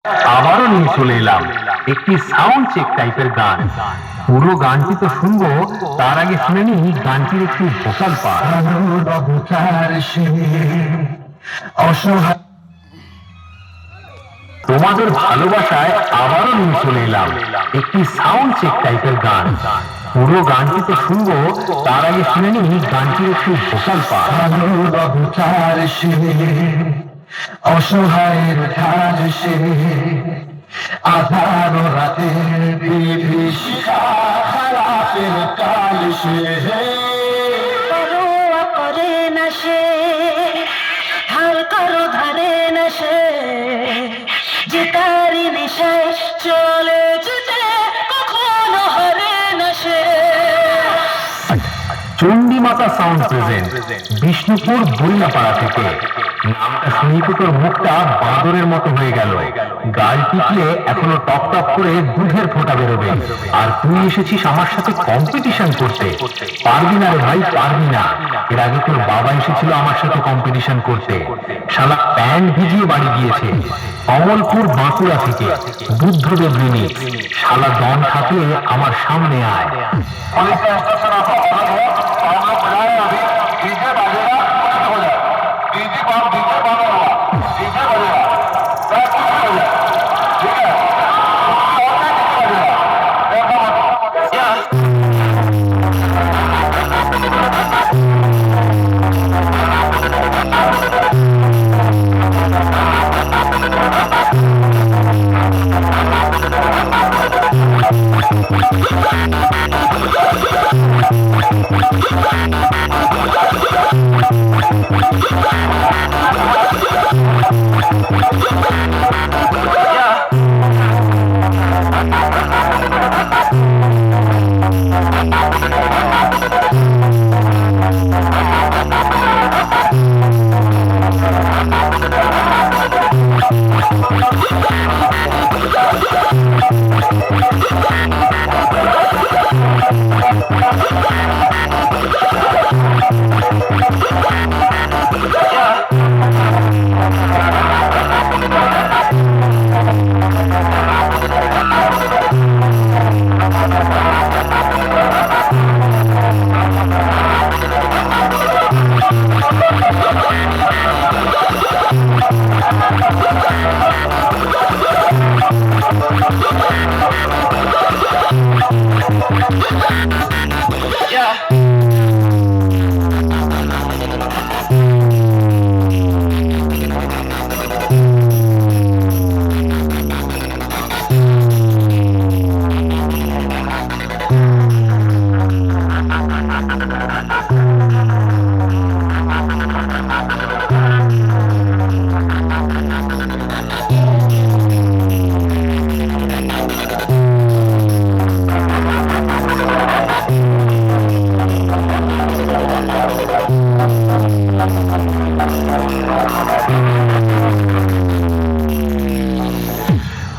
আবারও নিয়ে চলে এলাম একটি সাউন্ড চেক টাইপের গান। পুরো গানটি তো শুনবো, তার আগে শুনে নি গানটির একটু ভোকাল পার্ট। তোমাদের ভালোবাসায় আবারও নিয়ে চলে এলাম একটি সাউন্ড চেক টাইপের গান। পুরো গানটি তো শুনবো, তার আগে শুনে নি গানটির একটু ভোকাল পার্ট। অসহায়ের ধার সে আধার রাতের বিভীষিকার কাল সে পরোয়া করে না সে, হাল করো ধারে না সে, যে তারি নেশায় চলে যেতে কখনো হারে না সে। চণ্ডীমাতা সাউন্ড প্রেজেন্ট বিষ্ণুপুর বইলাপাড়া থেকে। নামটা শুনেই তো তোর মুখটা বাঁদরের মতো হয়ে গেল। গাল টিপলে এখনো টপ টপ করে দুধের ফোঁটা বেরোবে, আর তুই এসেছিস আমার সাথে কম্পিটিশন করতে। পারবি না রে ভাই, পারবি না। এর আগে তোর বাবা এসেছিল আমার সাথে কম্পিটিশন করতে, শালা প্যান্ট ভিজিয়ে বাড়ি গিয়েছে। কমলপুর বাঁকুড়া থেকে বুদ্ধদেব রিমিক্স। শালা দম থাকলে আমার সামনে আয়।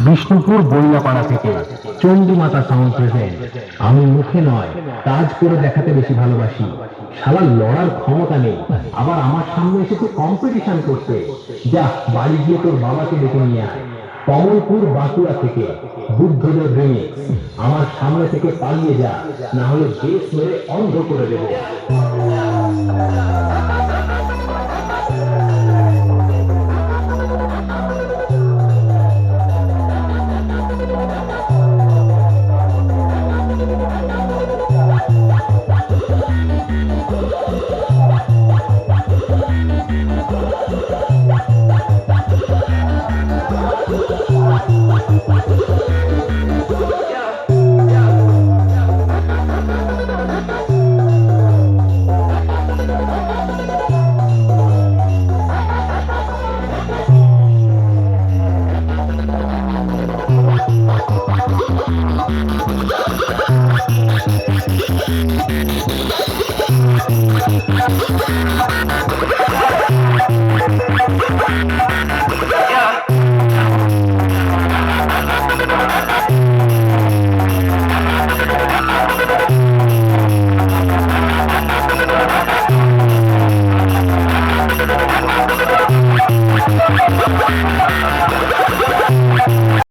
বিষ্ণুপুর বইলাপাড়া থেকে চণ্ডীমাতা সাউন্ড প্রেজেন্ট। আমি মুখে নয়, কাজ করে দেখাতে বেশি ভালোবাসি। শালা লড়ার ক্ষমতা নেই, আবার আমার সামনে এসেছে কম্পিটিশন করতে। যা বাড়ি গিয়ে তোর বাবাকে ডেকে নিয়ে আয়। কমলপুর বাঁকুড়া থেকে বুদ্ধদেব রিমিক্স। আমার সামনে থেকে পালিয়ে যা, না হলে বেশ মেরে অন্ধ করে দেবো।